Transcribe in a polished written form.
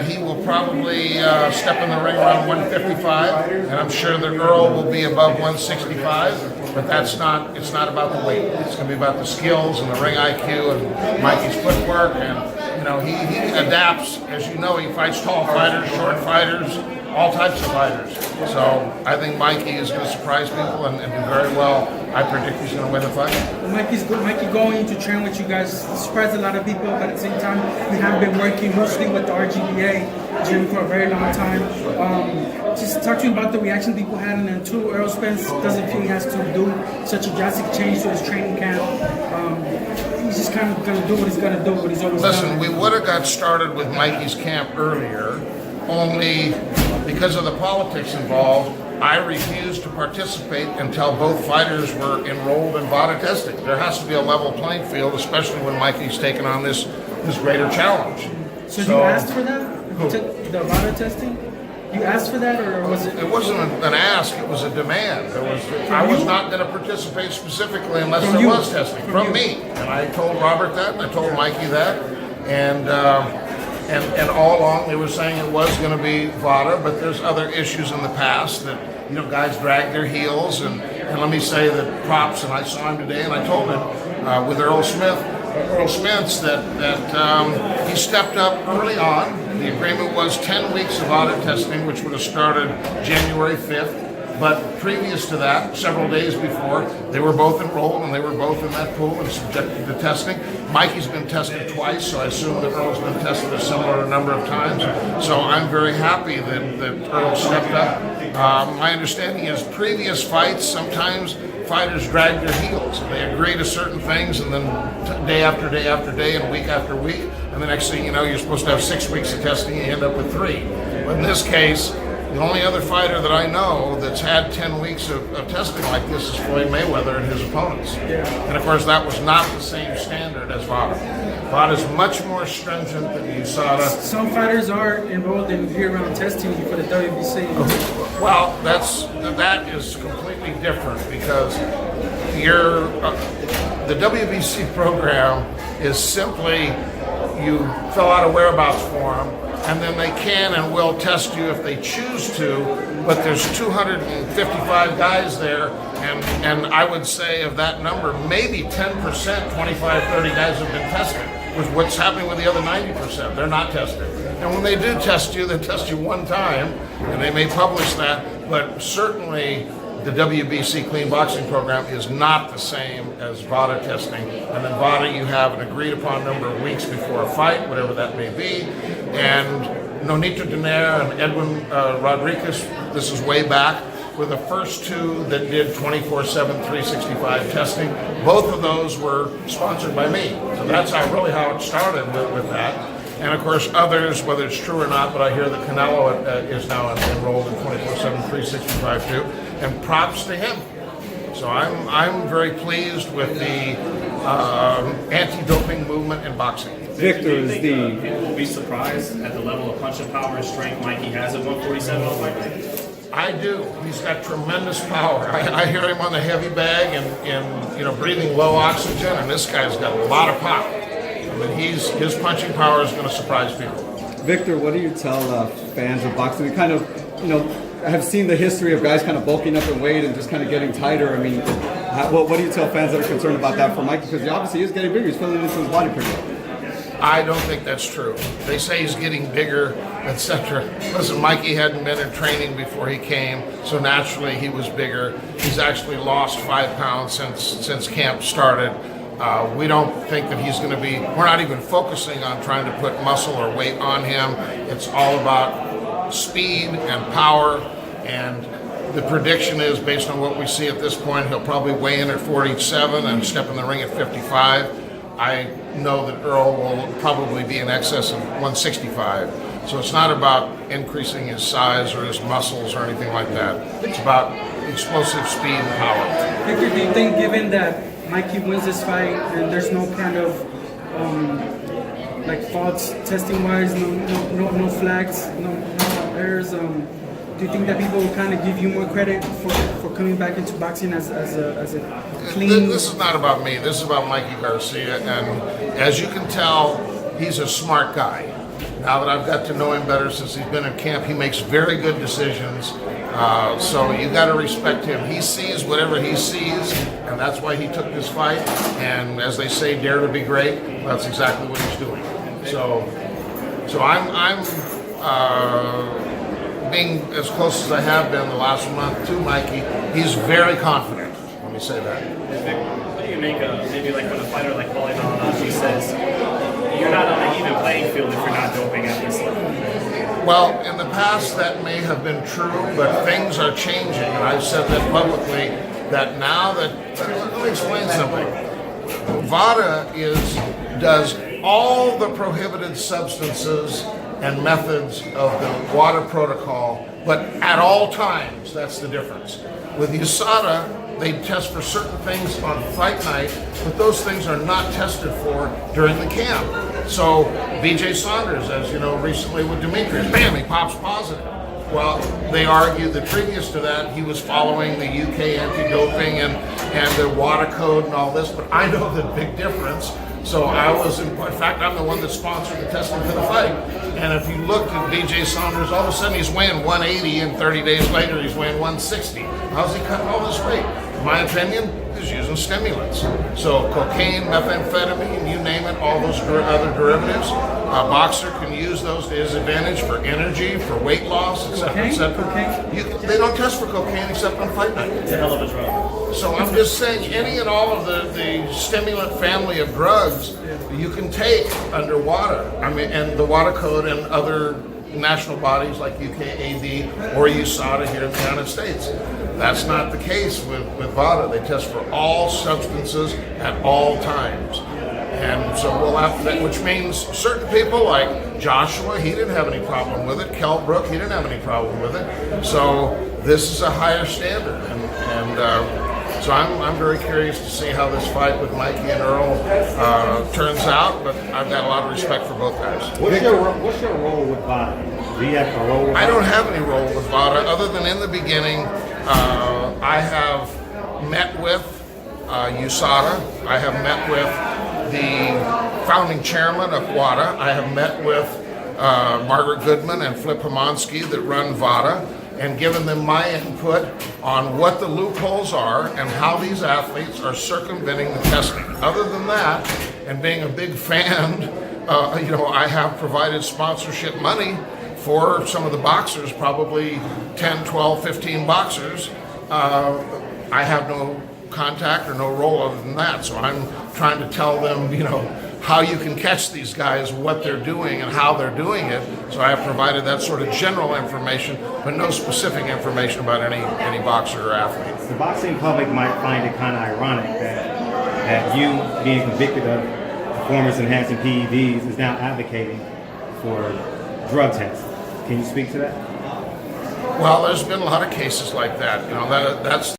He will probably step in the ring around 155, and I'm sure that Earl will be above 165. But it's not about the weight. It's going to be about the skills and the ring IQ and Mikey's footwork, and he adapts. As you know, he fights tall fighters, short fighters, all types of fighters. So I think Mikey is going to surprise people and do very well. I predict he's going to win the fight. Mikey going to train with you guys surprised a lot of people, but at the same time, we have been working mostly with the RGBA gym for a very long time. Just talk to me about the reaction people had, and then too, Earl Spence doesn't feel he has to do such a drastic change to his training camp. He's just kind of going to do what he's going to do, what he's always done. Listen, we would have got started with Mikey's camp earlier, only because of the politics involved. I refused to participate until both fighters were enrolled in VADA testing. There has to be a level playing field, especially when Mikey's taken on this greater challenge. So you asked for that? The VADA testing? You asked for that, or was it? It wasn't an ask; it was a demand. I was not going to participate specifically unless there was testing from me. And I told Robert that, and I told Mikey that, and all along they were saying it was going to be VADA, but there's other issues in the past that guys drag their heels, and let me say that props. And I saw him today, and I told him with Earl Spence that he stepped up early on. The agreement was 10 weeks of audit testing, which would have started January 5th. But previous to that, several days before, they were both enrolled and they were both in that pool and subjected to testing. Mikey's been tested twice, so I assume that Earl's been tested a similar number of times. So I'm very happy that Earl stepped up. My understanding is previous fights, sometimes fighters drag their heels. They agree to certain things, and then day after day after day and week after week, and the next thing you know, you're supposed to have 6 weeks of testing and you end up with 3. But in this case, the only other fighter that I know that's had 10 weeks of testing like this is Floyd Mayweather and his opponents. And of course, that was not the same standard as VADA. VADA is much more stringent than USADA. Some fighters are enrolled in year-round testing for the WBC. Well, that is completely different because the WBC program is simply you fill out a whereabouts form, and then they can and will test you if they choose to, but there's 255 guys there, and I would say of that number, maybe 10%, 25, 30 guys have been tested. With what's happening with the other 90%, they're not tested. And when they do test you, they test you one time, and they may publish that, but certainly the WBC clean boxing program is not the same as VADA testing. And in VADA, you have an agreed upon number of weeks before a fight, whatever that may be. And Nonito Donaire and Edwin Rodriguez, this is way back, were the first two that did 24/7, 365 testing. Both of those were sponsored by me. So that's really how it started with that. And of course, others, whether it's true or not, but I hear that Canelo is now enrolled in 24/7, 365 too. And props to him. So I'm very pleased with the anti-doping movement in boxing. Victor is the. People will be surprised at the level of punching power and strength Mikey has at 147 on fight night. I do. He's got tremendous power. I hear him on the heavy bag and breathing low oxygen, and this guy's got a lot of pop. I mean, his punching power is going to surprise people. Victor, what do you tell fans of boxing? We kind of, have seen the history of guys kind of bulking up in weight and just kind of getting tighter. I mean, what do you tell fans that are concerned about that for Mikey? Because obviously he's getting bigger. He's filling into his body pretty well. I don't think that's true. They say he's getting bigger, etc. Listen, Mikey hadn't been in training before he came, so naturally he was bigger. He's actually lost 5 pounds since camp started. We don't think that he's going to be, we're not even focusing on trying to put muscle or weight on him. It's all about speed and power, and the prediction is, based on what we see at this point, he'll probably weigh in at 47 and step in the ring at 55. I know that Earl will probably be in excess of 165. So it's not about increasing his size or his muscles or anything like that. It's about explosive speed and power. Victor, do you think, given that Mikey wins this fight and there's no kind of faults testing-wise, no flags, no errors, do you think that people will kind of give you more credit for coming back into boxing as a clean? This is not about me. This is about Mikey Garcia, and as you can tell, he's a smart guy. Now that I've got to know him better since he's been in camp, he makes very good decisions. So you got to respect him. He sees whatever he sees, and that's why he took this fight. And as they say, dare to be great. That's exactly what he's doing. So I'm being as close as I have been the last month to Mikey. He's very confident. Let me say that. What do you make of maybe like when a fighter like Paulie Malignaggi says you're not on an even playing field if you're not doping at this level? Well, in the past that may have been true, but things are changing, and I've said that publicly. That now that let me explain something. VADA does all the prohibited substances and methods of the WADA protocol, but at all times. That's the difference. With USADA, they test for certain things on fight night, but those things are not tested for during the camp. So BJ Saunders, as you know, recently with Demetrius, bam, he pops positive. Well, they argued that previous to that, he was following the UK anti-doping and the WADA code and all this, but I know the big difference. So I was, in fact, I'm the one that sponsored the testing for the fight. And if you look at BJ Saunders, all of a sudden he's weighing 180, and 30 days later he's weighing 160. How's he cutting all this weight? In my opinion, he's using stimulants. So cocaine, methamphetamine, you name it, all those other derivatives. A boxer can use those to his advantage for energy, for weight loss, etc., etc. They don't test for cocaine except on fight night. It's a hell of a drug. So I'm just saying, any and all of the stimulant family of drugs you can take under WADA. I mean, and the WADA code and other national bodies like UKAD or USADA here in the United States. That's not the case with VADA. They test for all substances at all times. And so we'll have that, which means certain people like Joshua, he didn't have any problem with it. Kell Brook, he didn't have any problem with it. So this is a higher standard. So I'm very curious to see how this fight with Mikey and Earl turns out, but I've got a lot of respect for both guys. What's your role with VADA? Do you have a role with I don't have any role with VADA other than in the beginning I have met with USADA. I have met with the founding chairman of WADA. I have met with Margaret Goodman and Flip Hamonsky that run VADA, and given them my input on what the loopholes are and how these athletes are circumventing the testing. Other than that, and being a big fan, I have provided sponsorship money for some of the boxers, probably 10, 12, 15 boxers. I have no contact or no role other than that, so I'm trying to tell them, how you can catch these guys, what they're doing, and how they're doing it. So I have provided that sort of general information, but no specific information about any boxer or athlete. The boxing public might find it kind of ironic that you, being convicted of performance-enhancing PEDs, is now advocating for drug tests. Can you speak to that? Well, there's been a lot of cases like that. That's